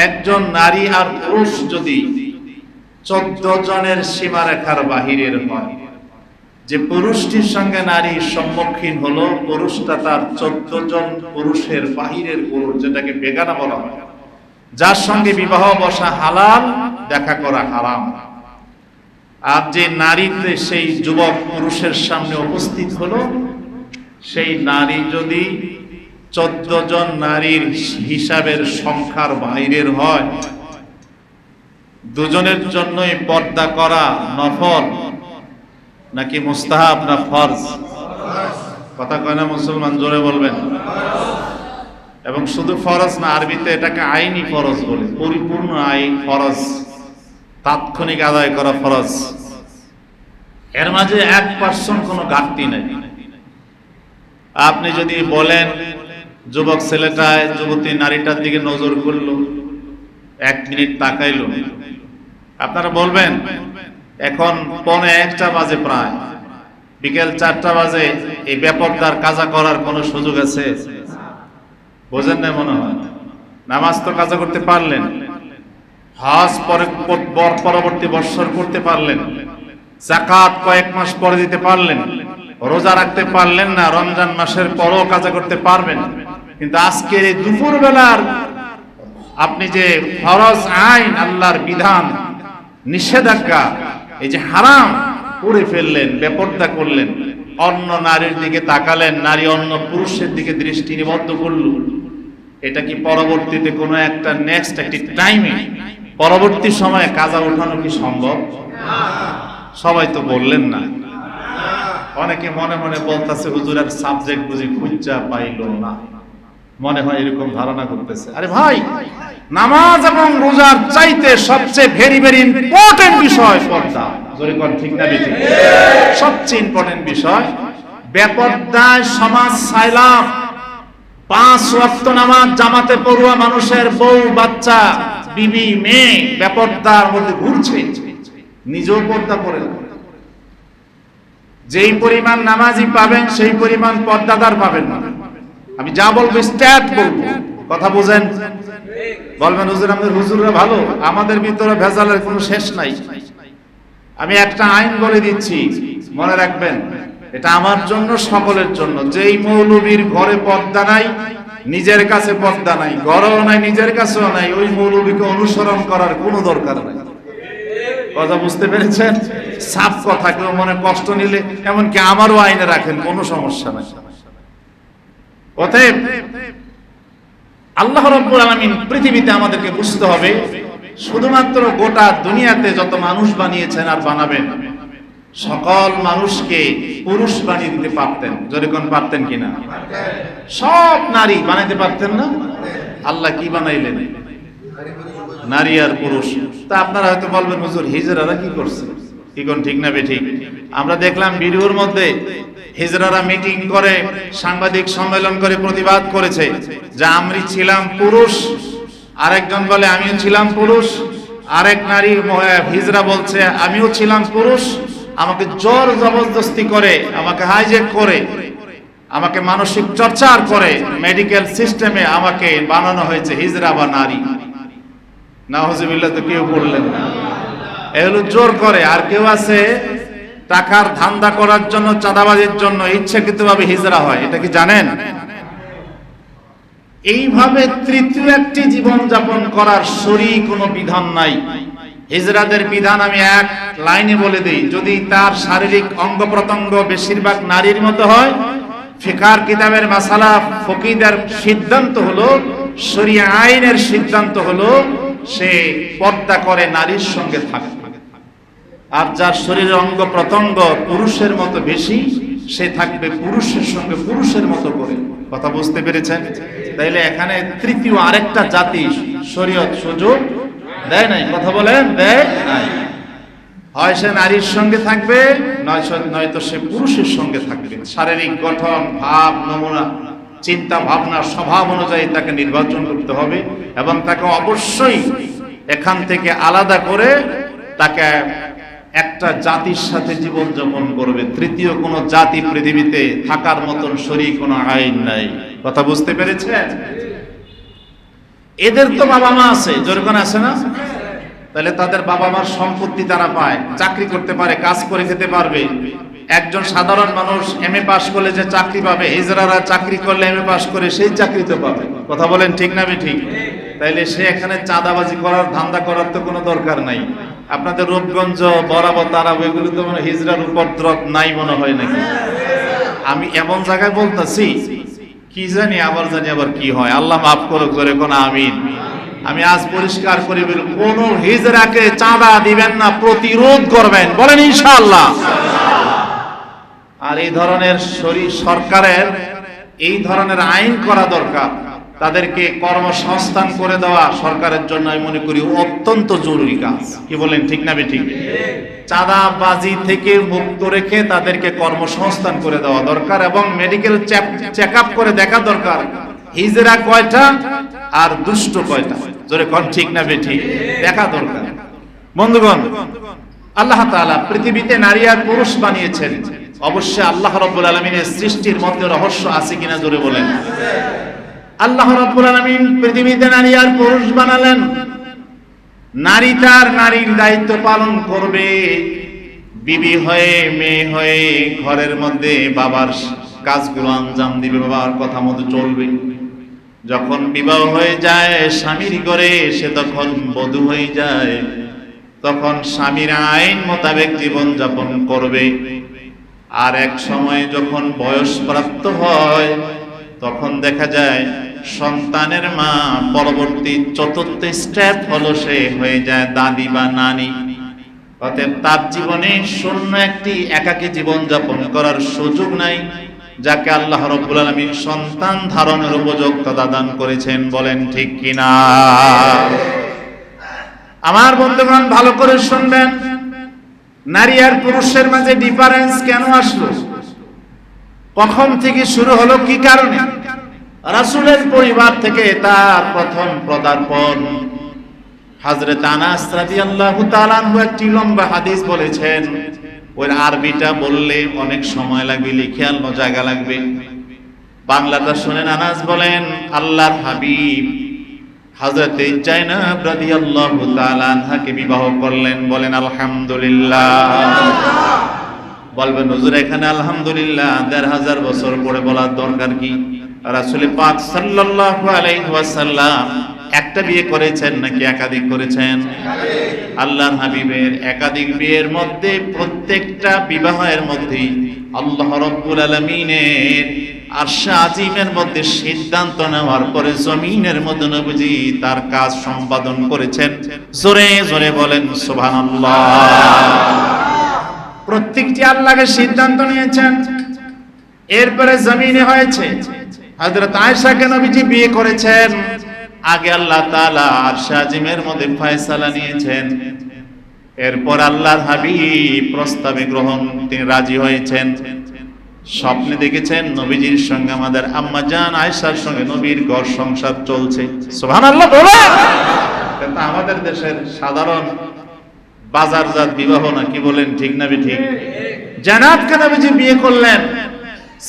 একজন নারী আর পুরুষ যদি 14 জনের সীমারেখার বাহিরের হয়, যে পুরুষটির সঙ্গে নারী সম্মুখীন হলো, পুরুষটা তার 14 জন পুরুষের বাহিরের পুরুষ, যেটাকে বেগানা বলা হয়, যার সঙ্গে বিবাহ বসা হালাল, দেখা করা হারাম। আর যে নারীতে সেই যুবক পুরুষের সামনে উপস্থিত হলো, সেই নারী যদি 14 জন নারীর হিসাবের সংখ্যার বাইরের হয়, দুজনের জন্যই পর্দা করা নফল নাকি মুস্তাহাব না ফরজ? কথা কয় না মুসলমান, জোরে বলবেন। এবং শুধু ফরজ না, আরবিতে এটাকে আইনি ফরজ বলে, পরিপূর্ণ আইন ফরজ, তাৎক্ষণিক আদায় করা ফরজ। এর মাঝে 1% কোনো ঘাটতি নেই। আপনি যদি বলেন যুবক ছেলেটা যুবতী নারীটার দিকে নজর করলো, 1 মিনিট তাকাইলো, আপনারা বলবেন এখন 1:45 বাজে, প্রায় বিকেল 4টা বাজে, এই বেপরদার কাজা করার কোনো সুযোগ আছে? বোঝেন না মনে হয়। নামাজ তো কাজা করতে পারলেন, হজ পরবর্তী বৎসর করতে পারলেন, যাকাত কয়েক মাস পরে দিতে পারলেন, রোজা রাখতে পারলেন না, রমজান মাসের পরও কাজা করতে পারবেন। কিন্তু আজকের এই দুপুর বেলার আপনি যে ফরজ আইন, আল্লাহর বিধান, নিষেধাজ্ঞা, এই যে হারাম করে ফেললেন, বেপরদা করলেন, অন্য নারীর দিকে তাকালেন, নারী অন্য পুরুষের দিকে দৃষ্টি নিবদ্ধ করল, এটা কি পরবর্তীতে কোনো একটা নেক্সট একটি টাইমে পরবর্তী সময়ে কাজা ওঠানো কি সম্ভব? সবাই তো বললেন না। অনেকে মনে মনে বলতেছে হুজুরের সাবজেক্ট বুঝি খুঁজা পাইল না, মনে হয় এরকম ধারণা করতেছে। আরে ভাই, নামাজ এবং রোজার চাইতে সবচেয়ে ভেরি ভেরি ইম্পর্টেন্ট বিষয় পর্দা। জোরে কোন ঠিক না বেঠিক? সবচেয়ে ইম্পর্টেন্ট বিষয়। বেপর্দায় সমাজ সাইলাম। 5 ওয়াক্ত নামাজ জামাতে পড়ুয়া মানুষের বউ বাচ্চা বিবি মেয়ে বেপর্দার মধ্যে ঘুরছে, নিজেও পর্দা করে। যেই পরিমাণ নামাজি পাবেন সেই পরিমাণ পর্দাদার পাবেন না। আমি যা বলবো স্ট্যাট বলবো, কথা বুঝেন। বলবেন হুজুর আমাদের হুজুররা ভালো, আমাদের ভিতরে ভেজালের কোনো শেষ নাই। আমি একটা আইন বলে দিচ্ছি, মনে রাখবেন, এটা আমার জন্য, সকলের জন্য। যেই মৌলবীর ঘরে পর্দা নাই, নিজের কাছে পর্দা নাই, ঘরেও নাই, নিজের কাছেও নাই, ওই মৌলবীকে অনুসরণ করার কোনো দরকার নাই। কথা বুঝতে পেরেছেন? সাফ কথা, কেউ মনে কষ্ট নিলে এমনকি আমারও আইনে রাখেন, কোনো সমস্যা নাই। অতএব আল্লাহ রাব্বুল আলামিন পৃথিবীতে আমাদেরকে বুঝতে হবে, শুধুমাত্র গোটা দুনিয়াতে যত মানুষ বানিয়েছেন আর বানাবেন, সকল মানুষকে পুরুষ বানিয়ে দিতে পারতেন। জোরে কোন পারতেন কিনা? সব নারী বানাইতে পারতেন না? আল্লাহ কি বানাইলেন? নারী আর পুরুষ। তা আপনারা হয়তো বলবেন হুজুর হিজড়ারা কি করছে? কি কোন ঠিক না বেঠিক? আমরা দেখলাম ভিডিওর মধ্যে হিজড়ারা মিটিং করে, সাংবাদিক সম্মেলন করে প্রতিবাদ করেছে যে আমি ছিলাম পুরুষ, আরেকজন বলে আমিও ছিলাম পুরুষ, আরেক নারী হিজড়া বলছে আমিও ছিলাম পুরুষ, আমাকে জোর জবরদস্তি করে, আমাকে হাইজ্যাক করে, আমাকে মানসিক টর্চার করে মেডিকেল সিস্টেমে আমাকে বানানো হয়েছে হিজড়া বা নারী। নাউজুবিল্লাহ, তো কেউ বললেন না। এগুলো জোর করে। আর কেউ আছে টাকার ধান্দা করার জন্য, চাঁদাবাজির জন্য ইচ্ছাকৃতভাবে হিজড়া হয়। এটা কি জানেন? এইভাবে তৃতীয় একটি জীবন যাপন করার শরীর কোনো বিধান নাই। হিজড়াদের বিধান আমি এক লাইনে বলে দিই, যদি তার শারীরিক অঙ্গ প্রত্যঙ্গ বেশিরভাগ নারীর মতো হয়, ফিকার কিতাবের মাসালা ফকিহদের সিদ্ধান্ত হলো, শরীয়ত আইনের সিদ্ধান্ত হলো, সে পর্দা করে নারীর সঙ্গে থাকবে। আর যার শরীরের অঙ্গ প্রত্যঙ্গ পুরুষের মতো বেশি, সে থাকবে পুরুষের সঙ্গে পুরুষের মতো করে। কথা বুঝতে পেরেছেন? তাইলে এখানে তৃতীয় আরেকটা জাতি শরীয়ত সুযোগ দেয় নাই। কথা বলেন, দেয় নাই। হয় সে নারীর সঙ্গে থাকবে, নয়তো সে পুরুষের সঙ্গে থাকবে। শারীরিক গঠন, ভাব, নমুনা, চিন্তা ভাবনা, স্বভাব অনুযায়ী তাকে নির্বাচন করতে হবে এবং তাকে অবশ্যই এখান থেকে আলাদা করে তাকে একটা জাতির সাথে জীবন যাপন করবে। তৃতীয় কোনো জাতি পৃথিবীতে থাকার মতন শরীর কোনো আইন নাই। কথা বুঝতে পেরেছেন? এদের তো বাবা মা আছে, যেরকম আছে না? তাহলে তাদের বাবা মার সম্পত্তি তারা পায়, চাকরি করতে পারে, কাজ করে খেতে পারবে। একজন সাধারণ মানুষ এমএ পাস করলে যে চাকরি পাবে, হিজড়ারা চাকরি করলে এমএ পাস করে সেই চাকরি তো পাবে। কথা বলেন ঠিক না ঠিক? তাইলে সে এখানে চাঁদাবাজি করার ধান্দা করার তো কোনো দরকার নাই। আপনাদের রূপগঞ্জ, বরাবর, তারাব এগুলো তো মানে হিজড়ার উপদ্রব নাই মনে হয় নাকি? আমি এমন জায়গায় বলতেছি কি জানি আবার কি হয়, আল্লাহ মাফ করুক, করে কোন আমিন। আমি আজ পরিষ্কার করে বলি, কোন হিজড়াকে চাঁদা দিবেন না, প্রতিরোধ করবেন, বলেন ইনশাআল্লাহ। আর এই ধরনের সরকারের এই ধরনের আইন করা দরকার। তাদেরকে কর্মসংস্থান করে দেওয়া সরকারের জন্য আমি মনে করি অত্যন্ত জরুরি কাজ। কি বলেন ঠিক না ঠিক? চাঁদাবাজি থেকে মুক্ত রেখে তাদেরকে কর্মসংস্থান করে দেওয়া দরকার এবং মেডিকেল চেক আপ করে দেখা দরকার হিজড়া কয়টা আর দুষ্ট কয়টা, জোরে কোন ঠিক না ঠিক? দেখা দরকার। বন্ধুগণ, আল্লাহ তাআলা পৃথিবীতে নারী আর পুরুষ বানিয়েছেন। অবশ্যই আল্লাহ রাব্বুল আলামিনের সৃষ্টির মধ্যে রহস্য আছে কিনা জোরে বলেন। আল্লাহ রাব্বুল আলামিন পৃথিবীতে নারী আর পুরুষ বানালেন। নারী তার নারীর দায়িত্ব পালন করবে, বিবি হয়ে, মেয়ে হয়ে ঘরের মধ্যে বাবার কাজগুলো আঞ্জাম দিবে, বাবার কথা মতো চলবে। যখন বিবাহ হয়ে যায় স্বামীর ঘরে, সে তখন বধূ হয়ে যায়, তখন স্বামীর আইন মোতাবেক জীবন যাপন করবে। আর এক সময় যখন বয়স প্রাপ্ত হয়, তখন দেখা যায় সন্তানের মা। পরবর্তী চতুর্থ স্টেপ হলো সে হয়ে যায় দাদি বা নানি। অতএব তার জীবনে শূন্য একটি একাকী জীবন যাপন করার সুযোগ নাই, যাকে আল্লাহ রাব্বুল আলামিন সন্তান ধারণের উপযোগতা দান করেছেন। বলেন ঠিক কিনা? আমার বন্ধুগণ, ভালো করে শুনবেন, নারী আর পুরুষের মাঝে ডিফারেন্স কেন আসলো, কখন থেকে শুরু হলো, কি কারণে? রাসূলের পরিবার থেকে তার প্রথম পদার্পণ। হযরত আনাস রাদিয়াল্লাহু তাআলা আনহু একটি লম্বা হাদিস বলেছেন, ওই আরবিটা বললে অনেক সময় লাগবে, লিখে আনলো জায়গা লাগবে। বাংলাটা শুনেন। আনাস বলেন, আল্লাহর হাবিব হযরত জায়নাব রাদিয়াল্লাহু তাআলা আনহাকে বিবাহ করলেন। বলেন আলহামদুলিল্লাহ। বলবেন হুজুর এখানে আলহামদুলিল্লাহ ১৫০০ বছর পরে বলার দরকার কি? রাসূল পাক সাল্লাল্লাহু আলাইহি ওয়াসাল্লাম একটা বিয়ে করেছেন নাকি একাধিক করেছেন? আল্লাহর হাবিবের একাধিক বিয়ের মধ্যে প্রত্যেকটা বিবাহের মধ্যে আল্লাহ রাব্বুল আলামিনের আরশে আজিমের মধ্যে সিদ্ধান্ত নেওয়ার পরে জমিনের মধ্যে নবীজি তার কাজ সম্পাদন করেছেন। জোরে জোরে বলেন সুবহানাল্লাহ। প্রত্যেকটি আল্লাহকে সিদ্ধান্ত নিয়েছেন, এরপরে জমিনে হয়েছে। হযরত আয়েশাকে নবীজি বিয়ে করেছেন, আগে আল্লাহ তাআলা আরশে আজিমের মধ্যে ফয়সালা নিয়েছেন, এরপর আল্লাহর হাবিব প্রস্তাবে গ্রহণ তিনি রাজি হয়েছেন। স্বপ্নে দেখেছেন নবীজির সঙ্গে আমাদের আম্মা জান আয়েশার সঙ্গে নবীর ঘর সংসার চলছে। সুবহানাল্লাহ বলে। কিন্তু আমাদের দেশের সাধারণ বাজারজাত বিবাহ না, কি বলেন ঠিক না ঠিক? জানাবকে নবীজি বিয়ে করলেন,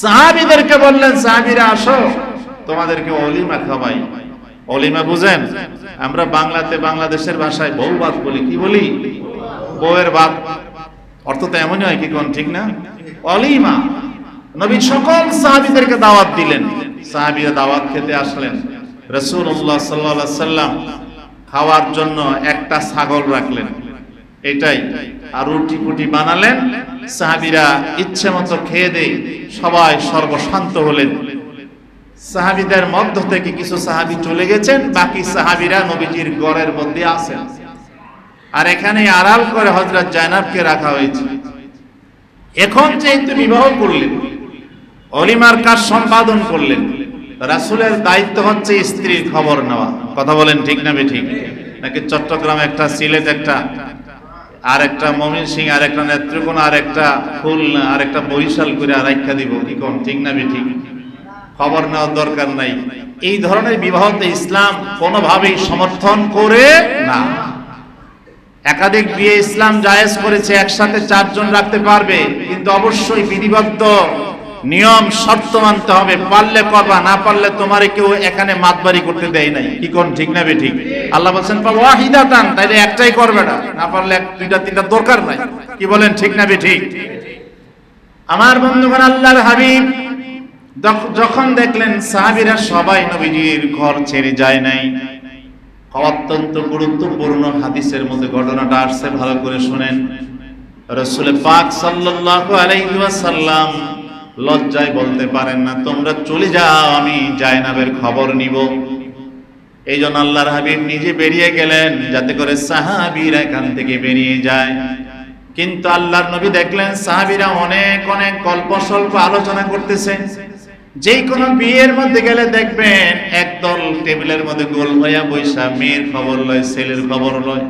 সাহাবীদেরকে বললেন, সাহাবীরা আসো তোমাদেরকে অলিমা খাওয়াই। অলিমা বুঝেন? আমরা বাংলাতে বাংলাদেশের ভাষায় বউ ভাত বলি। কি বলি? বউয়ের ভাত। অর্থ তো এমনই হয়, কি কোন ঠিক না? অলিমা। নবী সকল সাহাবীদেরকে দাওয়াত দিলেন, সাহাবীরা দাওয়াত খেতে আসলেন। রাসূলুল্লাহ সাল্লাল্লাহু আলাইহি সাল্লাম খাওয়ার জন্য একটা ছাগল রাখলেন, এটাই, আর রুটি ফুটি বানালেন। সাহাবীরা ইচ্ছে মতো খেয়ে দেয়, সবাই সর্বশান্ত হলেন। সাহাবীদের মধ্য থেকে কিছু সাহাবী চলে গেছেন, বাকি সাহাবীরা নবীজির ঘরের মধ্যে আছেন। আর এখানে আড়াল করে হযরত জায়নাবকে রাখা হয়েছে। এখন যেহেতু বিবাহ করলেন, অলিমার কাজ সম্পাদন করলেন, রাসূলের দায়িত্ব হচ্ছে স্ত্রীর খবর নেওয়া। কথা বলেন ঠিক না ঠিক? নাকি চট্টগ্রাম একটা, সিলেট একটা, আর একটা ময়মনসিংহ, আর একটা নেত্রকোনা, আর একটা খুলনা, আর একটা বরিশাল করে আরেকটা দিব, কি কোন ঠিক না ঠিক? খবর নেওয়ার দরকার নাই। এই ধরনের বিবাহতে ইসলাম কোনোভাবেই সমর্থন করে না। একাধিক বিয়ে ইসলাম জায়েজ করেছে, একসাথে 4 জন রাখতে পারবে, কিন্তু অবশ্যই বিধিবদ্ধ নিয়ম শর্ত মানতে হবে, পারলে করবা, না পারলে তোমারে কেউ এখানে মাতবাড়ি করতে দেয় নাই। কি কোন ঠিক না বে ঠিক? আল্লাহ বলছেন ওয়াহিদাতান, তাইলে একটাই করবে, না পারলে দুইটা তিনটা দরকার নাই। কি বলেন ঠিক না বে ঠিক? আমার বন্ধুগণ, আল্লাহর হাবিব যখন দেখলেন সাহাবীরা সবাই নবীজির ঘর ছেড়ে যায় নাই, অত্যন্ত গুরুত্বপূর্ণ হাদিসের মধ্যে ঘটনাটা আসছে, ভালো করে শুনেন। রাসূল পাক সাল্লাল্লাহু আলাইহি ওয়াসাল্লাম লজ্জায় বলতে পারেন না, তোমরা চলে যাও, আমি জায়নাবের খবর নিব। এইজন্য আল্লাহর হাবিব নিজে বেরিয়ে গেলেন যাতে করে সাহাবীরা এখান থেকে বেরিয়ে যায়। কিন্তু আল্লাহর নবী দেখলেন সাহাবীরা অনেক অনেক গল্প স্বল্প আলোচনা করতেছে। যেই কোনো বিয়ের মধ্যে গেলে দেখবেন একদল টেবিলের মধ্যে গোল হইয়া বৈশা মেয়ের খবর লয়, ছেলের খবর লয়।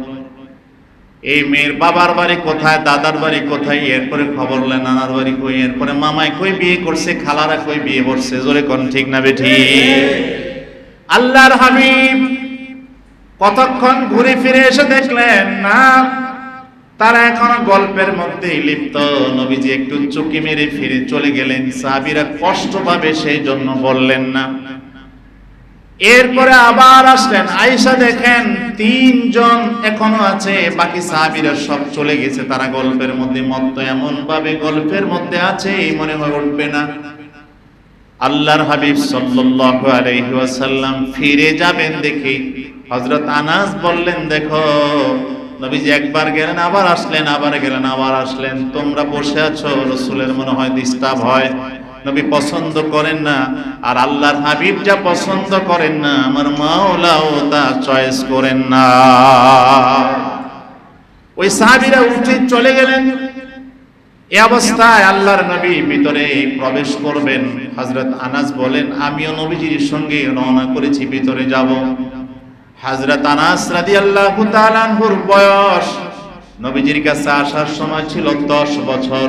এই মেয়ের বাবার বাড়ি কোথায়, দাদার বাড়ি কোথায়, এরপরে খবর লয় নানার বাড়ি কই, এরপরে মামাই কই বিয়ে করছে, খালারা কই বিয়ে করছে। জোরে কোন ঠিক না বেঠি? আল্লাহর হাবিব কতক্ষণ ঘুরে ফিরে এসে দেখলেন না, তারা এখনো গল্পের মধ্যেই লিপ্ত। নবীজি একটু চুকি মেরে ফিরে চলে গেলেন। সাহাবীরা কষ্ট পাবে সেই জন্য বললেন না। এরপরে আবার আসলেন, আয়েশা দেখেন তিনজন এখনো আছে, বাকি সাহাবীরা সব চলে গেছে। তারা গল্পের মধ্যে মত্ত, এমন ভাবে গল্পের মধ্যে আছে মনে হয় উঠবে না। আল্লাহর হাবিব সাল্লাল্লাহু আলাইহি ওয়াসাল্লাম ফিরে যাবেন দেখি হযরত আনাস বললেন, দেখো নবীজি একবার গেলেন, আবার আসলেন, আবার গেলেন, আবার আসলেন। তোমরা বসে আছো, রাসূলের মনে হয় ডিস্টার্ব হয়, নবী পছন্দ করেন না। আর আল্লাহর হাবিব যা পছন্দ করেন না, আমার মাওলাও তা চয়েস করেন না। ওই সাহাবীরা উঠে চলে গেলেন। এই অবস্থায় আল্লাহর নবী ভিতরে প্রবেশ করবেন। হযরত আনাস বলেন, আমিও নবীজির সঙ্গে রওনা করেছি, ভিতরে যাব। হযরত আনাস রাদিয়াল্লাহু তাআলা আনহুর বয়স নবীজির কাছে আসার সময় ছিল 10 বছর।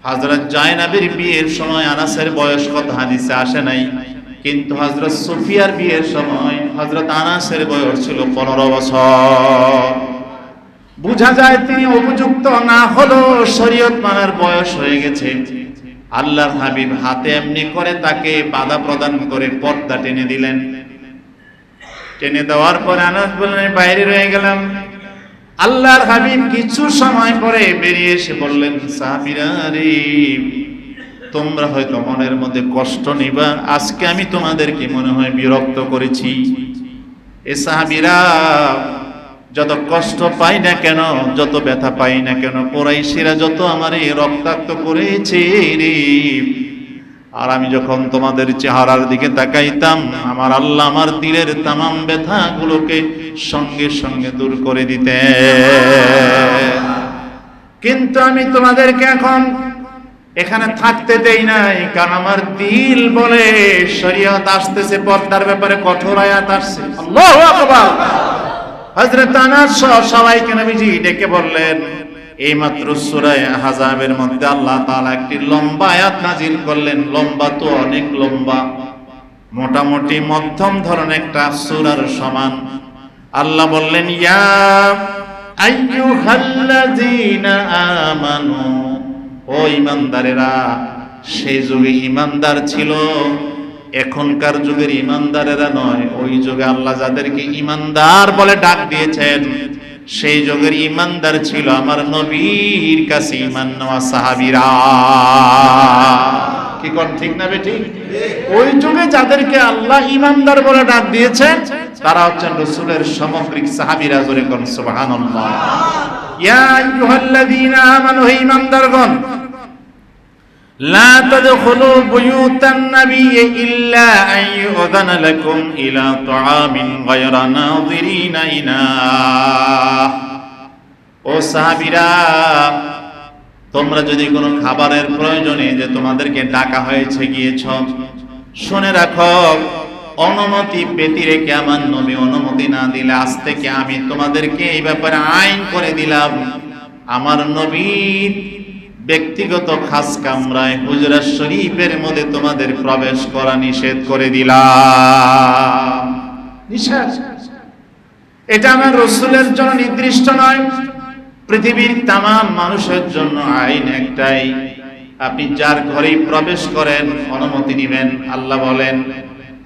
হযরত জায়নাবের বিয়ের সময় আনাসের বয়স কত হাদিসে আসে নাই, কিন্তু হযরত সুফিয়ার বিয়ের সময় হযরত আনাসের বয়স ছিল 15 বছর। বুঝা যায় তিনি উপযুক্ত না হলেও শরীয়ত মানার বয়স হয়ে গেছে। আল্লাহর হাবিব হাতে এমনি করে তাকে বাধা প্রদান করে পর্দা টেনে দিলেন। টেনে দেওয়ার পর আনাস বললেন, বাইরে রয়ে গেলাম। আল্লাহর হাবিব কিছু সময় পরে বেরিয়ে এসে বললেন, সাহাবীরা রে, তোমরা হয়তো মনের মধ্যে কষ্ট নিবা, আজকে আমি তোমাদেরকে মনে হয় বিরক্ত করেছি। এ সাহাবীরা যত কষ্ট পাই না কেন, যত ব্যথা পাই না কেন, কুরাইশিরা যত আমারে রক্তাক্ত করেছে রে, আর আমি যখন তোমাদের চেহারার দিকে তাকাইতাম, আমার আল্লাহ আমার দিলের তামাম ব্যথাগুলোকে সঙ্গে সঙ্গে দূর করে দিতেন। কিন্তু আমি তোমাদেরকে এখন এখানে থাকতে দেই নাই, কারণ আমার দিল বলে শরীয়ত আসতেছে, পর্দার ব্যাপারে কঠোর আয়াত আসছে। আল্লাহু আকবার। হযরত আনাস সবাইকে নবীজি ডেকে বললেন, এইমাত্র সূরা আহজাবের মধ্যে আল্লাহ তাআলা একটি লম্বা আয়াত নাজিল করলেন। লম্বা তো অনেক লম্বা, মোটামুটি মধ্যম ধরনের একটা সূরার সমান। আল্লাহ বললেন, ইয়া আইয়ুহাল্লাযীনা আমানু, ও ঈমানদারেরা। সেই যুগে ঈমানদার ছিল, এখনকার যুগের ঈমানদারেরা নয়। ওই যুগে আল্লাহ যাদেরকে ঈমানদার বলে ডাক দিয়েছেন, সেই যুগের ঈমানদার ছিল আমার নবীর কাছে ঈমান নেওয়া সাহাবীরা। কি কোন ঠিক না বেঠিক? ওই যুগে যাদেরকে আল্লাহ ঈমানদার বলে ডাক দিয়েছেন, তারা হচ্ছেন রাসূলের সামগ্রিক সাহাবীরা। জোরে কোন সুবহানাল্লাহ। ইয়া আইয়ুহাল্লাযীনা আমানু, হে ঈমানদারগণ, লা তাদখুলু বুয়ুতান নাবিয়্যি ইল্লা আন ইউযানা লাকুম ইলা তুআমিন গায়রা নাযিরিনা ইনাহ। ও সাহাবীরা, তোমরা যদি কোনো খাবারের প্রয়োজনে যে তোমাদেরকে ডাকা হয়েছে গিয়েছ, শুনে রাখো, অনুমতি পেতে রেখে আমার নবী অনুমতি না দিলে আজ থেকে আমি তোমাদেরকে এই ব্যাপারে আইন করে দিলাম। আমার নবীর ব্যক্তিগত খাস কামরায় হুজরা শরীফের মধ্যে তোমাদের প্রবেশ করা নিষেধ করে দিলাম। নিষেধ। এটা আমার রাসূলের জন্য নির্দিষ্ট নয়, পৃথিবীর তামাম মানুষের জন্য আইন একটাই। আপনি যার ঘরেই প্রবেশ করেন অনুমতি নেবেন। আল্লাহ বলেন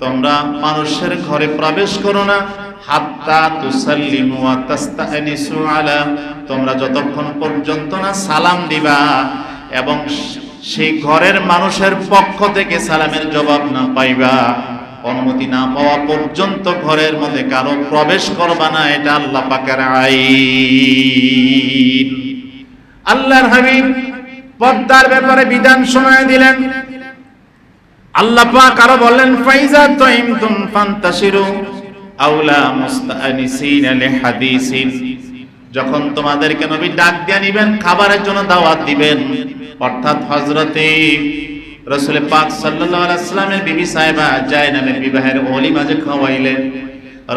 তোমরা মানুষের ঘরে প্রবেশ করো না হাত্তা তুসাল্লিমু ওয়া তাস্তানিসু আলা, তোমরা যতক্ষণ পর্যন্ত না সালাম দিবা এবং সেই ঘরের মানুষের পক্ষ থেকে সালামের জবাব না পাইবা, অনুমতি না পাওয়া পর্যন্ত ঘরের মধ্যে কারো প্রবেশ করবা না। এটা আল্লাহ পাকের আইন। আল্লাহর হাবিব পর্দার ব্যাপারে বিধান শোনায় দিলেন। আল্লাহ পাক আরো বললেন ফাইজা তাইমতুম ফান্তাশিরু আওলা মুস্তানিসিনা লিহাদিসিন, যখন তোমাদেরকে নবী ডাক দিয়ে নিবেন খাবারের জন্য দাওয়াত দিবেন, অর্থাৎ হযরতে রাসূল পাক সাল্লাল্লাহু আলাইহি ওয়াসাল্লামের বিবি সাহেবা জায়নাবের বিবাহের ওলিমা যে খাওয়াইলেন,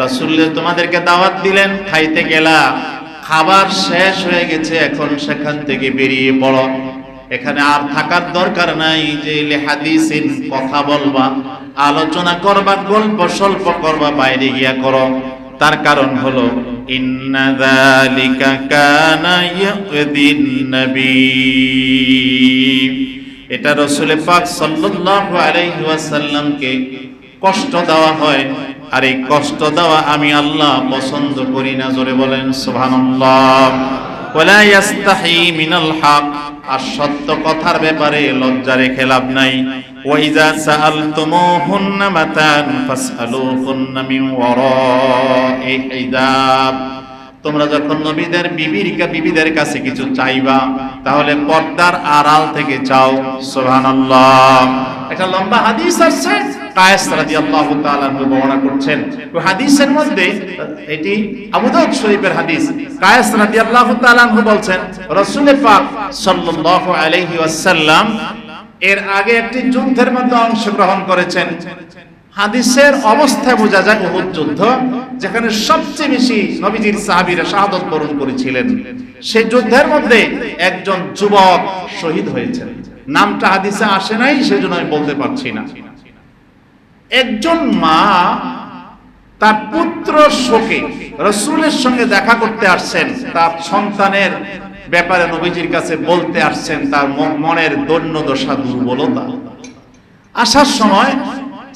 রাসূল তোমাদেরকে দাওয়াত দিলেন, খাইতে গেলা, খাবার শেষ হয়ে গেছে, এখন সেখান থেকে বেরিয়ে পড়ো, এখানে আর থাকার দরকার নাই যে লিহাদিসিন কথা বলবা, আলোচনা করবা, গল্প স্বল্প করবা, বাইরে গিয়া করো। তার কারণ হলো ইন্না যালিকা কানা ইয়াদিন নবী, এটা রাসূল পাক সাল্লাল্লাহু আলাইহি ওয়াসাল্লামকে কষ্ট দেওয়া হয়, আর এই কষ্ট দেওয়া আমি আল্লাহ পছন্দ করি না। জোরে বলেন সুবহানাল্লাহ। ওয়ালা ইস্তাহি মিনাল হক, আর সত্য কথার ব্যাপারে লজ্জা রেখে লাভ নাই। ওয়া ইযা সাআলতুমুহুন্না মাতান ফাসআলুহুন্না মিন ওয়ারাই হিজাব, তোমরা যখন নবীদের বিবিদের কাছে কিছু চাইবা তাহলে পর্দার আড়াল থেকে চাও। সুবহানাল্লাহ। একটা লম্বা হাদিস আছে, কায়েস রাদিয়াল্লাহু তাআলা বর্ণনা করছেন। ওই হাদিসের মধ্যে, এটি আবু দাউদ শরীফের হাদিস, কায়েস রাদিয়াল্লাহু তাআলা বলছেন রাসূল পাক সাল্লাল্লাহু আলাইহি ওয়াসাল্লাম এর আগে একটি যুদ্ধের মধ্যে অংশগ্রহণ করেছেন। হাদিসের অবস্থায় বোঝা যায় উহুদ যুদ্ধ, যেখানে সবচেয়ে বেশি নবীজির সাহাবীরা শাহাদাত বরণ করেছিলেন। সেই যুদ্ধের মধ্যে একজন যুবক শহীদ হয়েছেন, নামটা হাদিসে আসে নাই, সেজন্য আমি বলতে পারছি না। একজন মা তার পুত্র শোকে রাসূলের সঙ্গে দেখা করতে আসছেন, তার সন্তানের ব্যাপারে নবীজির কাছে বলতে আসছেন তার মনের দৈন্য দশা, দুর্বলতা। আসার সময়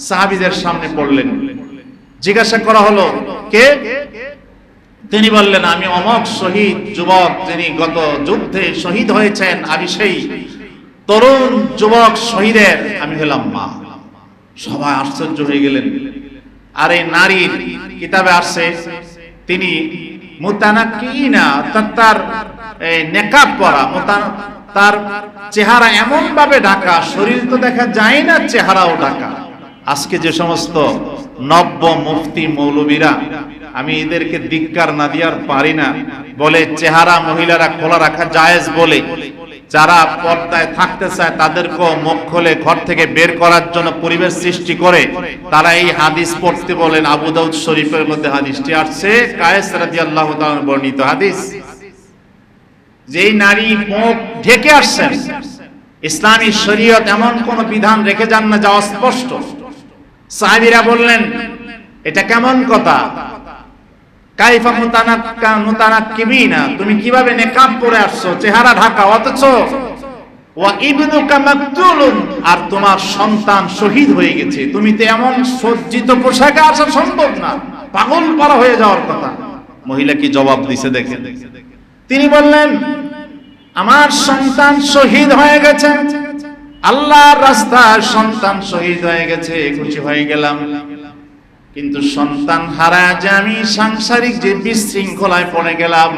সাহাবীদের সামনে পড়লেন, জিজ্ঞাসা করা হলো কে? তিনি বললেন আমি অমক শহীদ যুবক, যিনি গত যুদ্ধে শহীদ হয়েছেন, আমি সেই তরুণ যুবক শহীদের আমি হলাম মা। সবাই আশ্চর্য হয়ে গেলেন। আর এই নারীর কিতাবে আসছে তিনি মুতানাক্কিনা, তার নেকাব পরা, তার চেহারা এমন ভাবে ঢাকা, শরীর তো দেখা যায় না, চেহারাও ঢাকা। আজকে যে সমস্ত নব্য মুফতি মৌলবীরা, আমি এদেরকে ধিক্কার না দিয়ার পারি না, বলে চেহারা মহিলারা খোলা রাখা জায়েজ বলে, যারা পর্দায় থাকতে চায় তাদেরকে মুখ খুলে ঘর থেকে বের করার জন্য পরিবেশ সৃষ্টি করে, তারা এই হাদিস পড়তে বলেন। আবু দাউদ শরীফের মধ্যে হাদিসটি আসছে, কায়েস রাদিয়াল্লাহু তাআলা বর্ণিত হাদিস। যেই নারী মুখ ঢেকে আসছেন, ইসলামী শরীয়ত এমন কোন বিধান রেখে যান না যা অস্পষ্ট। সাহাবীরা বললেন এটা কেমন কথা, কাইফা মুতানাক্কিবিনা, তুমি কিভাবে নেকাব পরে আসছো, চেহারা ঢাকা, অথচ ওয়া ইবনুকা মাকতুলুন, আর তোমার সন্তান শহীদ হয়ে গেছে, তুমি তো এমন সজ্জিত পোশাকে আসা সম্ভব না, পাগল পারা হয়ে যাওয়ার কথা। মহিলা কি জবাব দিছে দেখেন। তিনি বললেন আমার সন্তান শহীদ হয়ে গেছে, আল্লাহর রাস্তায় সন্তান শহীদ হয়ে গেছে, খুশি হয়ে গেলাম, কিন্তু সন্তান হারায় যে আমি সাংসারিক যে বিশৃঙ্খলায় পড়ে গেলাম,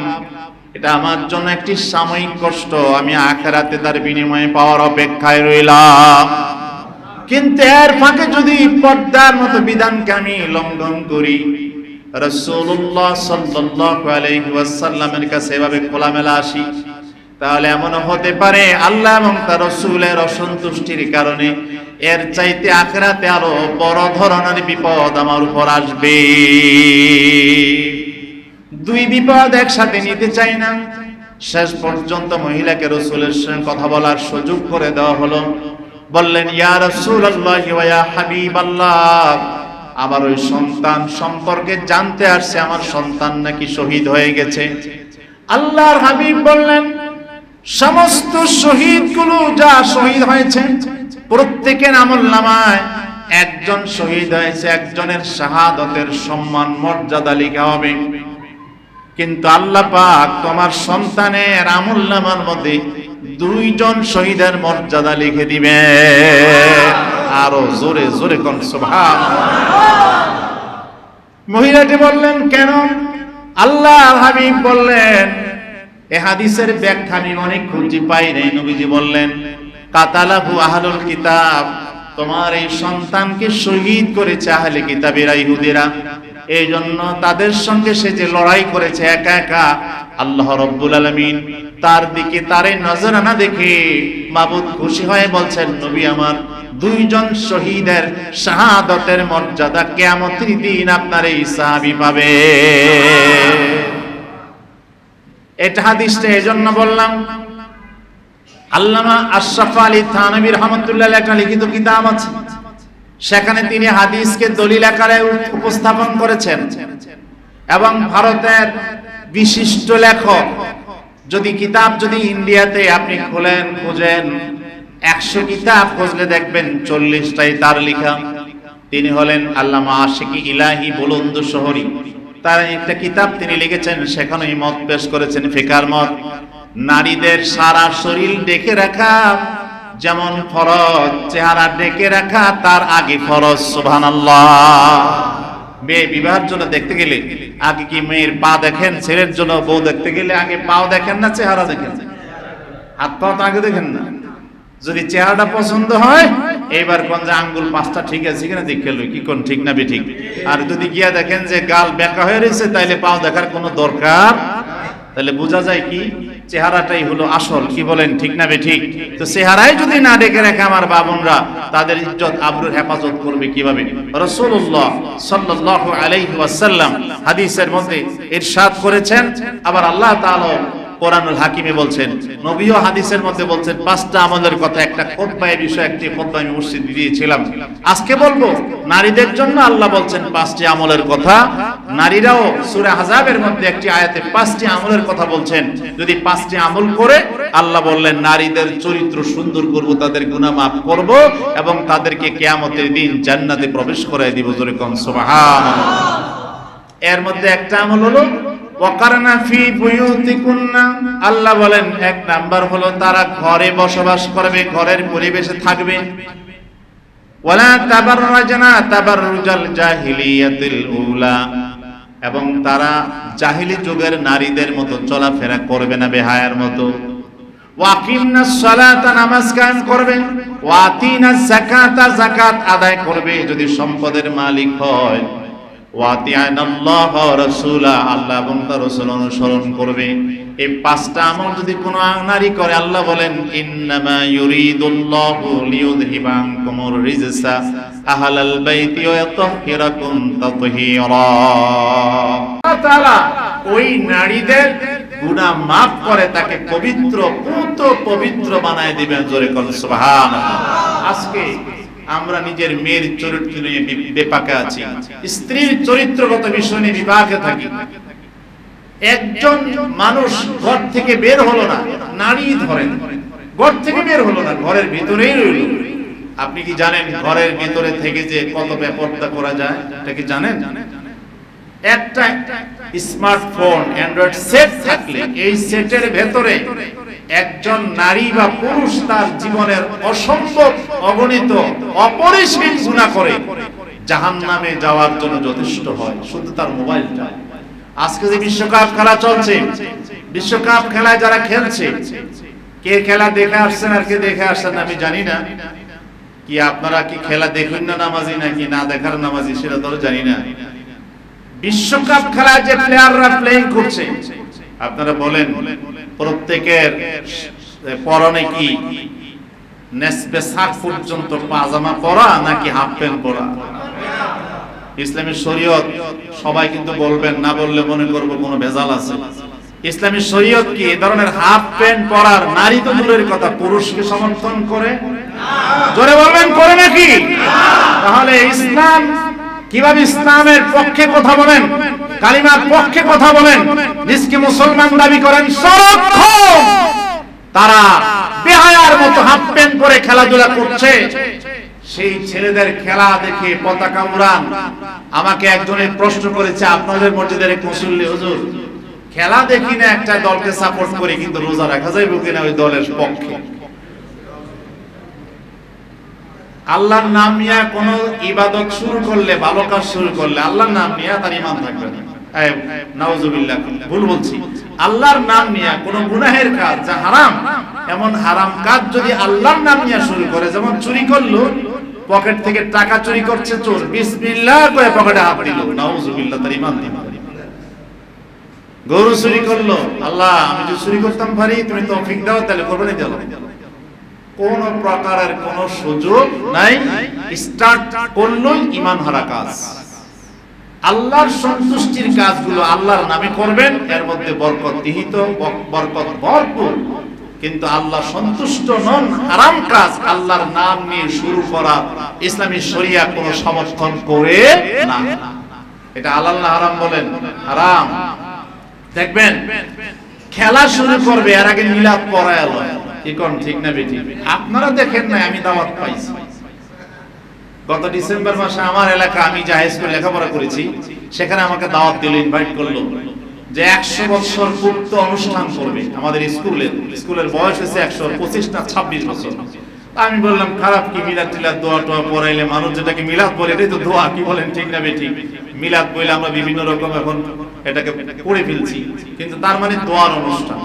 এটা আমার জন্য একটি সাময়িক কষ্ট, আমি আখিরাতে তার বিনিময়ে পাওয়ার অপেক্ষায় রইলাম। কিন্তু এর ফাঁকে যদি পর্দার মতো বিধানকে আমি লঙ্ঘন করি, রাসূলুল্লাহ সাল্লাল্লাহু আলাইহি ওয়াসাল্লামের কাছে এভাবে খোলামেলা আসি, তাহলে এমন হতে পারে আল্লাহ এবং তার রাসূলের অসন্তুষ্টির কারণে এর চাইতে আখিরাতে আরো বড় ধরনের বিপদ আমার উপর আসবে। দুই বিপদ একসাথে নিতে চাই না। শেষ পর্যন্ত মহিলাকে রাসূলের সঙ্গে কথা বলার সুযোগ করে দেওয়া হলো। বললেন ইয়া রাসূলুল্লাহ ওয়া ইয়া হাবিবাল্লাহ, আমার ওই সন্তান সম্পর্কে জানতে আসছে, আমার সন্তান নাকি শহীদ হয়ে গেছে। আল্লাহর হাবিব বললেন সমস্ত শহীদগুলো যা শহীদ হয়েছে প্রত্যেকের আমলনামায় একজন শহীদ হয়েছে একজনের শাহাদাতের সম্মান মর্যাদা লেখা হবে। কিন্তু আল্লাহ পাক তোমার সন্তানের আমলনামার মধ্যে 2 জন শহীদের মর্যাদা লিখে দিবে। আরো জোরে জোরে কোন সুবহানাল্লাহ। মহিলাটি বললেন কেন? আল্লাহ হাবিব বললেন, এই হাদিসের ব্যাখ্যা আমি অনেক খুঁজে পাই নাই। নবীজি বললেন, কাতালাহু আহলুল কিতাব, তোমার এই সন্তানকে শহীদ করেছে আহলে কিতাবেরা, ইহুদিরা। এই জন্য তাদের সঙ্গে সে যে লড়াই করেছে একা একা, আল্লাহ রাব্বুল আলামিন তার দিকে তারে নজরানা দেখে মাবুদ খুশি হয়ে বলছেন, নবী আমার 2 জন শহীদের শাহাদাতের মর্যাদা কিয়ামতের দিন আপনার এই সাহাবী পাবে। এটা হাদিসটা এজন্য বললাম, আল্লামা আশরাফ আলী থানভী রাহমাতুল্লাহ আলাইহি একটা লিখিত কিতাব আছে, সেখানে তিনি হাদিসকে দলিল আকারে উপস্থাপন করেছেন। এবং ভারতের বিশিষ্ট লেখক, যদি কিতাব যদি ইন্ডিয়াতে আপনি খুঁজেন 100 কিতাব খুঁজলে দেখবেন 40টাই তার লেখা। তিনি হলেন আল্লামা আশিকি ইলাহি বুলন্দ শহরী। তার একটা কিতাব তিনি লিখেছেন, সেখানে মত পেশ করেছেন, ফিকার মত, নারীদের সারা শরীর ঢেকে রাখা যেমন ফরজ, চেহারা ঢেকে রাখা তার আগে ফরজ। সুবহানাল্লাহ। মেয়ে বিবাহের জন্য দেখতে গেলে আগে কি মেয়ের পা দেখেন? ছেলের জন্য বউ দেখতে গেলে আগে পাও দেখেন না চেহারা দেখেন? হাত পাও তো আগে দেখেন না? যদি চেহারাটা পছন্দ হয় এবার কোন যে আঙ্গুল 5টা ঠিক আছে কিনা দেখে লই, কি কোন ঠিক না বেঠিক। আর যদি গিয়া দেখেন যে গাল বেঁকা হয়ে রয়েছে, তাইলে পাও দেখার কোনো দরকার। তাহলে বোঝা যায় কি চেহারাটাই হলো আসল। কি বলেন, ঠিক না বেঠিক? তো চেহারাই যদি না ডেকে রাখে আমার বাবুনরা, তাদের ইজ্জত আবরুর হেফাজত করবে কিভাবে? রাসূলুল্লাহ সাল্লাল্লাহু আলাইহি ওয়াসাল্লাম হাদিসের মধ্যে ইরশাদ করেছেন, আবার আল্লাহ তাআলা কোরআনুল হাকিমে বলছেন, নবীও হাদিসের মধ্যে বলছেন 5টা আমলের কথা। একটা খুতবা এই বিষয়ে একটি খুতবা আমি মসজিদে দিয়েছিলাম। আজকে বলবো নারীদের জন্য আল্লাহ বলছেন 5টি আমলের কথা। নারীরাও সূরা আহজাবের মধ্যে একটি আয়াতে 5টি আমলের কথা বলছেন। যদি 5টি আমল করে, আল্লাহ বললেন নারীদের চরিত্র সুন্দর করব, তাদের গুনাহ মাফ করব এবং তাদেরকে কিয়ামতের দিন জান্নাতে প্রবেশ করায় দিব। জোরে কোন সুবহানাল্লাহ। এর মধ্যে একটা আমল হলো ওয়াকারনা ফি বুয়ুতিকুন্না। আল্লাহ বলেন 1 নাম্বার হলো তারা ঘরে বসবাস করবে, ঘরের পরিবেশে থাকবে। ওয়ালা তাবাররাজনা তাবাররুজাল জাহিলিয়াতিল উলা, এবং তারা জাহিলি যুগের নারীদের মতো চলাফেরা করবে না, বেহায়ার মতো। ওয়াকিমনাস সালাতা, নামাজ কায়েম করবে। ওয়াতিনাজ যাকাতা, যাকাত আদায় করবে যদি সম্পদের মালিক হয়। ওয়াতিআনাল্লাহ ওয়া রাসূলা, আল্লাহ এবং তার রাসূল অনুসরণ করবে। এই 5টা আমল যদি কোনো নারী করে, আল্লাহ বলেন ইন্নামা ইউরিদুল্লাহু লিইউযহিবা আনকুমুর রিজসা আহলাল বাইতি ওয়া ইয়াতাহহিরাকুম তাতহীরা। আল্লাহ তাআলা ওই নারীদের গুনাহ maaf করে তাকে পবিত্র, পুত পবিত্র বানায় দিবেন। জোরে কোন সুবহানাল্লাহ। আজকে আমরা নিজের মেয়ের চরিত্র নিয়ে বেপাকে আছি, স্ত্রীর চরিত্রগত বিষয় নিয়ে বিপাকে থাকি। একজন মানুষ ঘর থেকে বের হলো না, নারী ধরেন ঘর থেকে বের হলো না, ঘরের ভিতরেই রইল। আপনি কি জানেন ঘরের ভিতরে থেকে যে কত বেপরদা করা যায়? এটা কি জানেন? একটা স্মার্টফোন অ্যান্ড্রয়েড সেট থাকলে এই সেটের ভেতরে একজন নারী বা পুরুষ তার জীবনের অসম্ভব অগণিত অপরিসীম গুনাহ করে জাহান্নামে যাওয়ার জন্য যথেষ্ট হয় শুধু তার মোবাইলটা। আজকে যে বিশ্বকাপ খেলা চলছে, বিশ্বকাপ খেলায় যারা খেলছে, কে খেলা দেখে আসছেন আর কে দেখে আসছেন আমি জানি না। কি আপনারা কি খেলা দেখুন না নামাজি নাকি না দেখার নামাজি সেটা তো জানি না। বিশ্বকাপ খেলায় যে প্লেয়াররা প্লেইং করছে, আপনারা বলেন প্রত্যেকের পরনে কি নেসবে সাক পর্যন্ত পাজামা পরা নাকি হাফ প্যান্ট পরা? ইসলামী শরীয়ত সবাই কিন্তু বলবেন, না বললে মনে করব কোনো ভেজাল আছে। ইসলামী শরীয়ত কি এই ধরনের হাফ প্যান্ট পরার নারী তো দূরের কথা পুরুষকে সমর্থন করে? জোরে বলবেন করে নাকি? তাহলে ইসলাম কিভাবে ইসলামের পক্ষে কথা বলেন, কালিমার পক্ষে কথা বলেন, নিজকে মুসলমান দাবি করেন সারাক্ষণ, তারা বেহায়ার মতো হাফ প্যান্ট পরে খেলাধুলা করছে। সেই ছেলেদের খেলা দেখে পতাকা উড়ান। আমাকে একজনের প্রশ্ন করেছে, আপনাদের মসজিদের এক মুসল্লি হুজুর, খেলা দেখি না একটা দলকে সাপোর্ট করি, কিন্তু রোজা রাখা যাবে কিনা ওই দলের পক্ষে? আল্লাহর নাম নিয়ে কোন ইবাদত শুরু করলে, ভালো কাজ শুরু করলে আল্লাহর নাম নিয়ে তার ঈমান থাকবে না। নাউজুবিল্লাহ, ভুল বলছি। আল্লাহর নাম নিয়ে কোন গুনাহের কাজ যা হারাম, এমন হারাম কাজ যদি আল্লাহর নাম নিয়ে শুরু করে, যেমন চুরি করলো, পকেট থেকে টাকা চুরি করছে চোর, বিসমিল্লাহ করে পকেটে হাত দিল, নাউজুবিল্লাহ, তার ঈমান দিল। গরু চুরি করলো, আল্লাহ আমি যদি চুরি করতাম পারি, তুমি তৌফিক দাও, তাহলে কোরবানি দাও। কোন প্রকারের কোন সুযোগ নাই, স্টার্ট করলো ঈমান হারা কাজ। আল্লাহর সন্তুষ্টির কাজগুলো আল্লাহর নামে করবেন, এর মধ্যে বরকত নিহিত, বরকত ভরপুর। কিন্তু আল্লাহ সন্তুষ্ট নন হারাম কাজ আল্লাহর নাম নিয়ে শুরু করা ইসলামী শরিয়া কোনো সমর্থন করে না। এটা হালাল না হারাম বলেন? হারাম। দেখবেন খেলা শুরু করবে, এর আগে মিলাদ পড়ায় লয়, কি কোন ঠিক না বেঠিক? আপনারা দেখেন না, আমি দাওয়াত পাইছি গত ডিসেম্বর মাসে আমার এলাকা, আমি যে হাই স্কুলে লেখাপড়া করেছি, সেখানে আমাকে দাওয়াত দিল, ইনভাইট করলো যে 100 বছর পূর্ত অনুষ্ঠান করবে আমাদের স্কুলের বয়স হচ্ছে 125 না 26 বছর। আমি বললাম খারাপ কি, মিলাদ টিলাদ দোয়া টোয়া পড়াইলে মানুষ যেটাকে মিলাদ বলে, এটাই তো দোয়া, কি বলেন ঠিক না বেঠিক? মিলাদ বলে আমরা বিভিন্ন রকম এখন এটাকে পড়ে ফেলছি, কিন্তু তার মানে দোয়ার অনুষ্ঠান।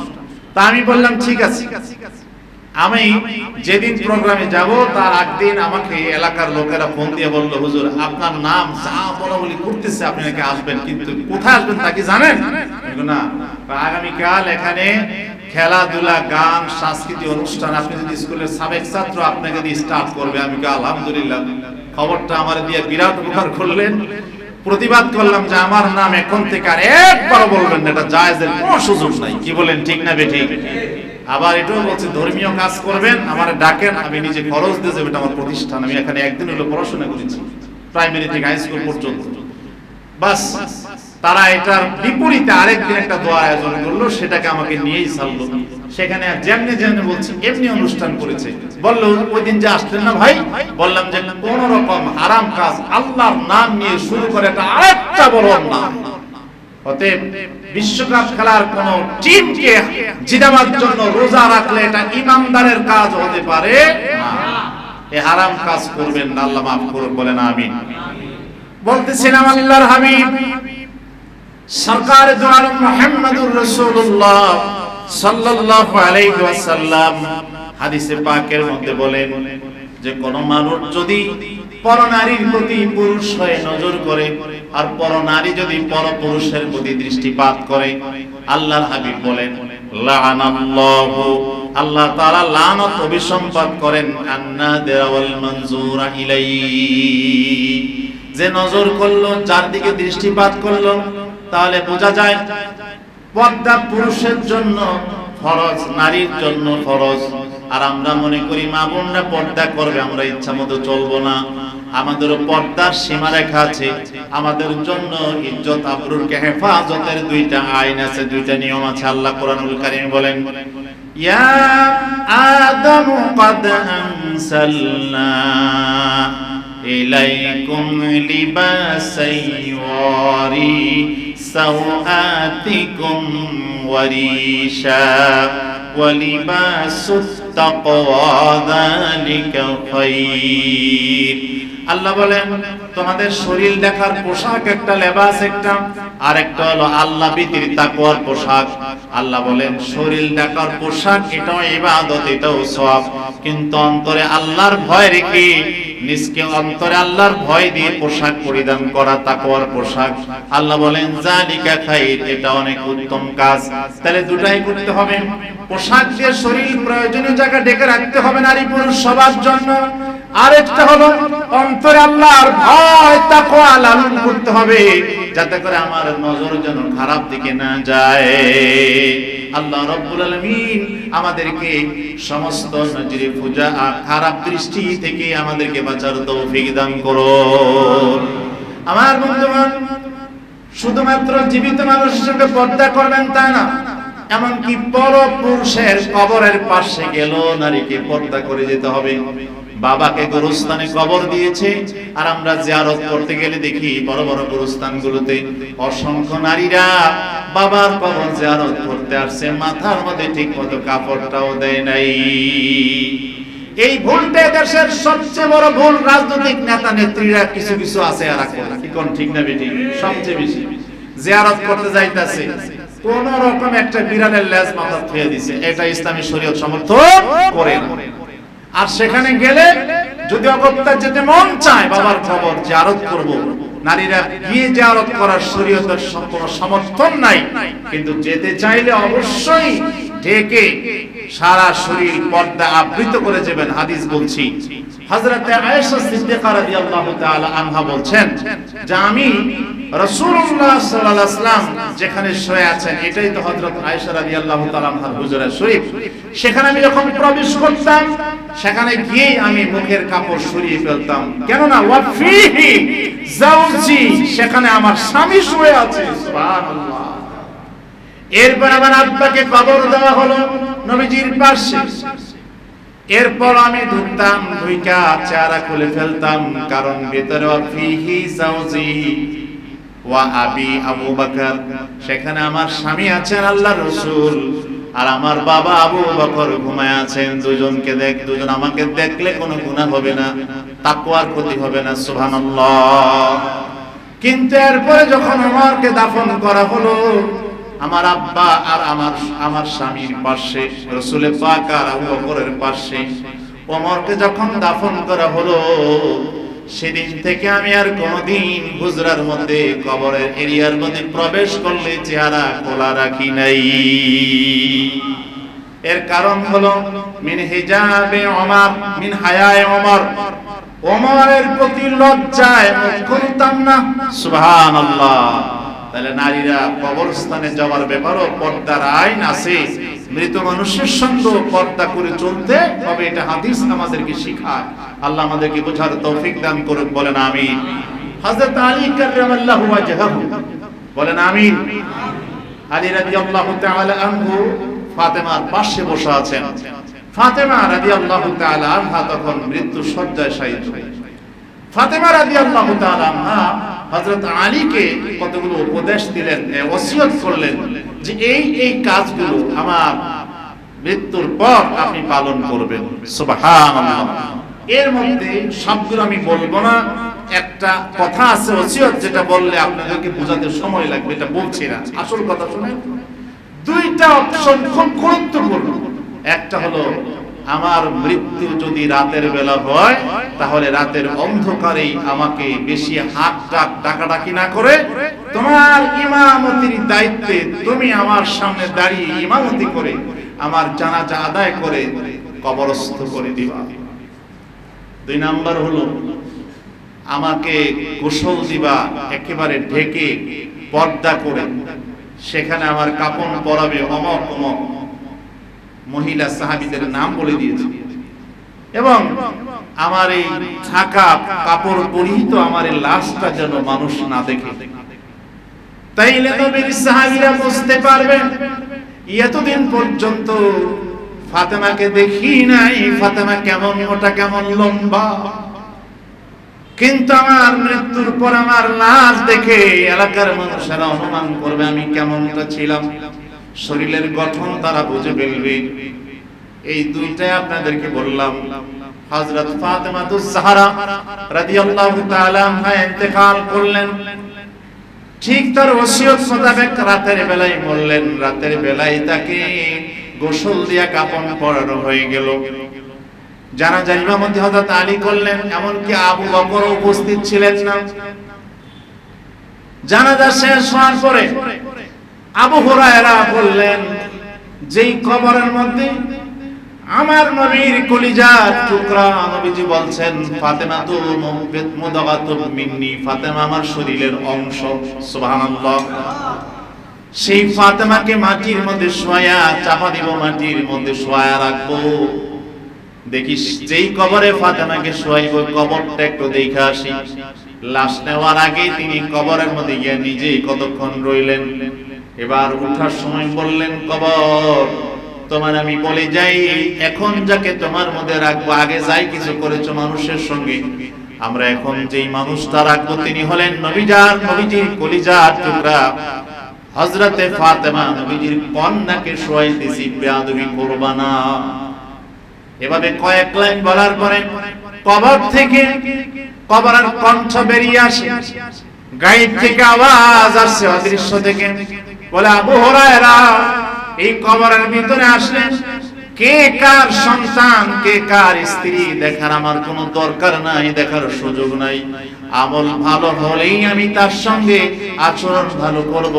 তা আমি বললাম ঠিক আছে। আমি যেদিন প্রোগ্রামে যাব তার আগদিন আমাকে এলাকার লোকেরা ফোন দিয়ে বলল, হুজুর আপনার নাম যা বলা বলি করতেছে, আপনি নাকি আসবেন, কিন্তু কোথায় আসবেন তা কি জানেন? না, আগামীকাল এখানে খেলাধুলা, গান, সাংস্কৃতিক অনুষ্ঠান, আপনি যদি স্কুলের সাবেক ছাত্র, আপনাকে দিয়ে স্টার্ট করবে। আমি আলহামদুলিল্লাহ, খবরটা আমার দিয়ে বিরাট উপকার করলেন। প্রতিবাদ করলাম যে আমার নাম এখন থেকে আর একবার বলবেন না, এটা জায়েজের কোনো সুযোগ নাই, কি বলেন ঠিক না বেঠিক? আবার এটাও বলছে ধর্মীয় কাজ করবেন, আমার ডাকেন, আমি নিজে খরচ দিয়ে যাবো, এটা আমার প্রতিষ্ঠান। আমি এখানে একদিন হলো পড়াশোনা করেছি, প্রাইমারি থেকে হাই স্কুল পর্যন্ত। বাস, তারা এটার বিপরীতে আরেকদিন একটা দোয়া আয়োজন করলো, সেটাকে আমাকে নিয়েই ছাড়লো। সেখানে যেমনি যেমনি বলছি এমনি অনুষ্ঠান করেছে। বললো ওই দিন যে আসলেন না ভাই, বললাম যে কোন রকম হারাম কাজ আল্লাহর নাম নিয়ে শুরু করে, এটা আরেকটা বড় অন্যায়। অতএব বিশ্বকাপ খেলার কোন টিমকে জিতাবার জন্য রোজা রাখলে এটা ইমানদারের কাজ হতে পারে না। এই হারাম কাজ করবেন না, আল্লাহ মাফ করুন, বলেন আমিন। বলতেছিলাম আল্লাহর হাবিব সরকার দু আলম মুহাম্মদুর রাসূলুল্লাহ সাল্লাল্লাহু আলাইহি ওয়াসাল্লাম হাদিসে পাকের মধ্যে বলেন যে কোন মানুষ যদি পরনারীর প্রতি পুরুষ হয়ে নজর করে, আর পরনারী যদি পরপুরুষের প্রতি দৃষ্টিপাত করে, আল্লাহর হাবিব বলেন লাআনাল্লাহু, আল্লাহ তাআলা লানত অভিসম্পাত করেন আন্নাদিরা ওয়াল মানজুরা ইলাইহি, যে নজর করলো, যার দিকে দৃষ্টিপাত করলো। তাহলে বোঝা যায় পর্দা পুরুষের জন্য ফরজ, নারীর জন্য ফরজ। আর আমরা মনে করি মা বোনরা পর্দা করবে, আমরা ইচ্ছা মতো চলবো না। আমাদেরও পর্দার সীমারেখা আছে। আমাদের জন্য ইজ্জত আবরুরকে হেফাজতের দুইটা আইন আছে, দুইটা নিয়ম আছে। আল্লাহ কোরআনুল কারীম বলেন ইয়া আদামু ক্বাদ আনসালনা ইলাইকুম লিবাসান ইউরি সাওআতিকুম ওয়ারিশা ওয়ালিবাসুত তাকওয়া যালিকা খায়র। আল্লাহ বলেন তোমাদের শরীর দেখার পোশাক একটা, লেবাস একটা, আর একটা হলো আল্লাহ ভীতির তাকওয়ার পোশাক। আল্লাহ বলেন শরীর দেখার পোশাক এটাও ইবাদত, এটাও সওয়াব, কিন্তু অন্তরে আল্লাহর ভয় রেখে, নিজকে অন্তরে আল্লাহর ভয় দিয়ে পোশাক পরিধান করা তাকওয়ার পোশাক। আল্লাহ বলেন যালিকা খায়র, এটা অনেক উত্তম কাজ। তাহলে দুটাই করতে হবে। পোশাক দিয়ে শরীর প্রয়োজনীয় জায়গা ঢেকে রাখতে হবে নারী পুরুষ সবার জন্য। আরেকটা হলো অন্তরে আল্লাহর ভয় তাকওয়া লালন করতে হবে, যাতে করে আমার নজর যেন খারাপ দিকে না যায়। আল্লাহ রাব্বুল আলামিন আমাদেরকে সমস্ত নজরে পূজা খারাপ দৃষ্টি থেকে আমাদেরকে বাঁচার তৌফিক দান করুন। আমার বন্ধুগণ, শুধুমাত্র জীবিত মানুষের সঙ্গে পর্দা করবেন তা না, এমনকি পরপুরুষের কবরের পাশে গেল নারীকে পর্দা করে যেতে হবে। বাবাকে গোরস্থানে কবর দিয়েছে, আর আমরা জিয়ারত করতে গেলে দেখি বড় বড় গোরস্থানগুলোতে অসংখ্য নারীরা বাবার কবর জিয়ারত করতে আসছে, মাথার মধ্যে ঠিকমতো কাপড়টাও দেয় নাই। এই ভুলটা দেশের সবচেয়ে বড় ভুল। রাজনৈতিক নেতা নেত্রীরা কিছু কিছু আছে আর কি কোন ঠিক না বেটি, সবচেয়ে বেশি জিয়ারত করতে যাইতাছে, কোন রকম একটা বিড়ালের লেজ মাথা থুয়ে দিছে, এটা ইসলামী শরীয়ত সমর্থন করে না। আর সেখানে গেলে যদি অগত্যা যেতে মন চায় বাবার কবর জিয়ারত করব, নারীরা গিয়ে জিয়ারত করার শরীয়তের কোনো সমর্থন নাই, কিন্তু যেতে চাইলে অবশ্যই ঢেকে সারা শরীর পর্দা আবৃত করে যাবেন। হাদিস বলছি, হযরত আয়েশা সিদ্দিকা রাদিয়াল্লাহু তাআলা আনহা বলছেন যে আমি রাসূলুল্লাহ সাল্লাল্লাহু আলাইহি ওয়াসাল্লাম যেখানে শুয়ে আছেন, এটাই তো হযরত আয়েশা রাদিয়াল্লাহু তাআলা আনহার হুজরা শরীফ, সেখানে আমি যখন প্রবেশ করতাম সেখানে গিয়ে আমি মুখের কাপড় সরিয়ে ফেলতাম, কেননা ওয়া ফিহি জাওজি, সেখানে আমার স্বামী শুয়ে আছে। সুবহানাল্লাহ। এরপর আমার আব্বাকে কবর দেওয়া হলো নবীজির পাশে। এরপর আমি ঢুকতাম, ঢুইকা চেহারা খুলে ফেলতাম, কারণ ভিতরে ফিহি জাওজি ওয়া আবি আবু বকর, সেখানে আমার স্বামী আছেন আল্লাহর রাসূল, আর আমার বাবা আবু বকর ঘুমায় আছেন। দুজন আমাকে দেখলে কোনো গুনাহ হবে না, তাকওয়ার ক্ষতি হবে না। সুবহানাল্লাহ। কিন্তু এরপরে যখন ওমরকে দাফন করা হলো, আমার আব্বা আর আমার স্বামীর পাশে, রাসূল পাক আর আবু বকরের পাশে ওমরকে যখন দাফন করা হলো, সেদিন থেকে আমি আর কোনোদিন হুজরার মধ্যে কবরের এরিয়ার মধ্যে প্রবেশ করলে চেহারা খোলা রাখি নাই। এর কারণ হলো মিন হিজাবে ওমর, মিন হায়ায়ে ওমর, ওমরের প্রতি লজ্জায় মুখ খুলতাম না। সুবহানাল্লাহ। তাহলে নারীরা কবরস্থানে যাওয়ার ব্যাপারও পর্দার আইন আছে। মৃত মানুষের সঙ্গে পর্দা করে চলতে হবে, এটা হাদিস আমাদেরকে শিখায়। আল্লাহ আমাদেরকে বোঝার তৌফিক দান করুন, বলেন আমিন। হযরত আলী কাররামাল্লাহু ওয়াজহাহু, বলেন আমিন। আলী রাদিয়াল্লাহু তাআলা আনহু ফাতেমার পাশে বসে আছেন। ফাতেমা রাদিয়াল্লাহু তাআলা আনহা তখন মৃত্যু শয্যায় শায়িত। ফাতেমা রাদিয়াল্লাহু তাআলা আনহা হযরত আলীকে কতগুলো উপদেশ দিলেন, ওসিয়ত করলেন যে এই কাজগুলো আমার মৃত্যুর পর আপনি পালন করবেন। সুবহানাল্লাহ। এর মধ্যে সবগুলো আমি বলবো না, একটা কথা আছে ওসিয়ত, যেটা বললে আপনাদেরকে বোঝাতে সময় লাগবে, এটা বলছি না, আসল কথা শুনেন। দুইটা অপশন খুব গুরুত্বপূর্ণ। একটা হলো আমার মৃত্যু যদি রাতের বেলা হয়, তাহলে রাতের অন্ধকারেই আমাকে বেশি হাত ডাকাডাকি না করে তোমার ইমামতির দায়িত্বে তুমি আমার সামনে দাঁড়িয়ে ইমামতি করে আমার জানাজা আদায় করে কবরস্থ করে দিবা। দুই নাম্বার হলো আমাকে গোসল দিবা, একেবারে ঢেকে পর্দা করে, সেখানে আমার কাফন পরাবে অমক অমক মহিলা সাহাবীদের নাম বলে দিয়েছে, এবং আমার এই ঢাকা কাপড় পরিহিত আমার এই লাশটা যেন মানুষ না দেখে। তাইলে নবীর সাহাবীরা বুঝতে পারবে এতদিন পর্যন্ত ফাতেমাকে দেখি নাই, ফাতেমা কেমন মোটা কেমন লম্বা, কিন্তু আমার মৃত্যুর পর আমার লাশ দেখে এলাকার মানুষেরা অনুমান করবে আমি কেমনটা ছিলাম, শরীরের গঠন তারা বুঝে ফেলবে। এই দুইটাই আপনাদেরকে বললাম। হযরত ফাতেমাতুজ জাহরা রাদিয়াল্লাহু তাআলা আনহা ইন্তেকাল করলেন, ঠিক তার ওসিয়ত মোতাবেক রাতের বেলায় মরলেন। রাতের বেলায় তাকে গোসল দিয়া কাফন পরানো হয়ে গেল। জানাজার ইমামতি হযরত আলী করলেন, এমনকি আবু বকর উপস্থিত ছিলেন না। জানাজা শেষ হওয়ার পরে আবু হুরায়রা বললেন, যেই কবরের মধ্যে আমার নবীর কলিজার টুকরা, নবীজি বলছেন ফাতেমাতু মুদাগাতুম মিন্নি, ফাতেমা আমার শরীরের অংশ। সুবহানাল্লাহ। সেই ফাতেমাকে মাটির মধ্যে শোয়া চাপা দিব, মাটির মধ্যে শোয়া রাখবো। দেখিস যেই কবরে ফাতেমাকে শোয়াইব, কবরটা একটু দেখে আসি। লাশ নেওয়ার আগে তিনি কবরের মধ্যে গিয়ে নিজেই কতক্ষণ রইলেন, এবার ওঠার সময় বললেন, কবর তোমার আমি বলে যাই, এখন যাকে তোমার মধ্যে রাখবো, আগে যাই কিছু করেছো মানুষের সঙ্গে, আমরা এখন যেই মানুষটা রাখবো তিনি হলেন নবীজির কলিজার টুকরা হযরতে ফাতেমা, নবীজির কন্যাকে শোয়াইতেছি, বেয়াদবি করবা না। এভাবে কয়েক লাইন বলার পরে কবর থেকে কবরের কণ্ঠ বেরিয়ে আসে, গায়েব থেকে আওয়াজ আসছে অদৃশ্য থেকে, বলে আবু হুরায়রা এই কবরের ভিতরে আসলেন, কে কার সন্তান কে কার স্ত্রী দেখার আমার কোনো দরকার নাই, দেখার সুযোগ নাই। আমল ভালো হলেই আমি তার সঙ্গে আচরণ ভালো করব,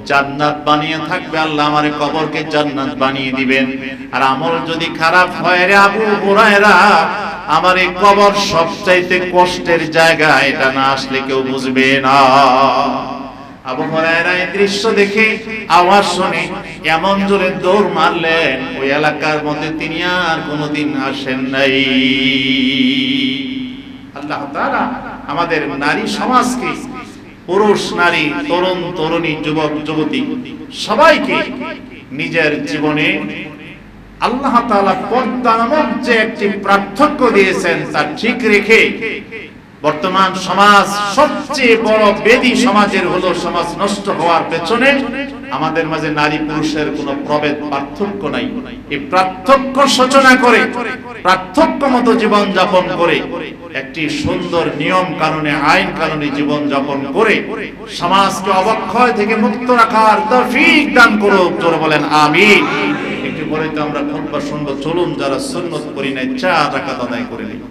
জান্নাত বানিয়ে থাকবে আল্লাহ আমারে কবরকে জান্নাত বানিয়ে দিবেন। আর আমল যদি খারাপ হয় রে আবু হুরায়রা, আমার এই কবর সবচাইতে কষ্টের জায়গা, এটা না আসলে কেউ বুঝবে না। আবু হুরায়রা এই দৃশ্য দেখে আওয়াজ শুনে এমন জোরে দৌড় মারলেন, ওই এলাকার মধ্যে তিনি আর কোনোদিন আসেন নাই। আল্লাহ তাআলা আমাদের নারী সমাজকে, পুরুষ নারী, তরুণ তরুণী, যুবক যুবতী সবাইকে নিজের জীবনে আল্লাহ তাআলা পর্দা নামক যে একটি পার্থক্য দিয়েছেন তা ঠিক রেখে, বর্তমান সমাজ সবচেয়ে বড় বেদি সমাজের হলো সমাজ নষ্ট হওয়ার পেছনে আমাদের মাঝে নারী পুরুষের কোনো প্রভেদ পার্থক্য নাই। এই পার্থক্য সূচনা করে, পার্থক্য মতো জীবন যাপন করে, একটি সুন্দর নিয়ম কানুনে, আইন কানুনে জীবন যাপন করে সমাজকে অবক্ষয় থেকে মুক্ত রাখার তৌফিক দান করুক। জোরে বলেন আমিন। একটু পরে তো আমরা খুতবা শুনবো, চলুন যারা সুন্নত করি নাই 4 রাকাত আদায় করে নিই।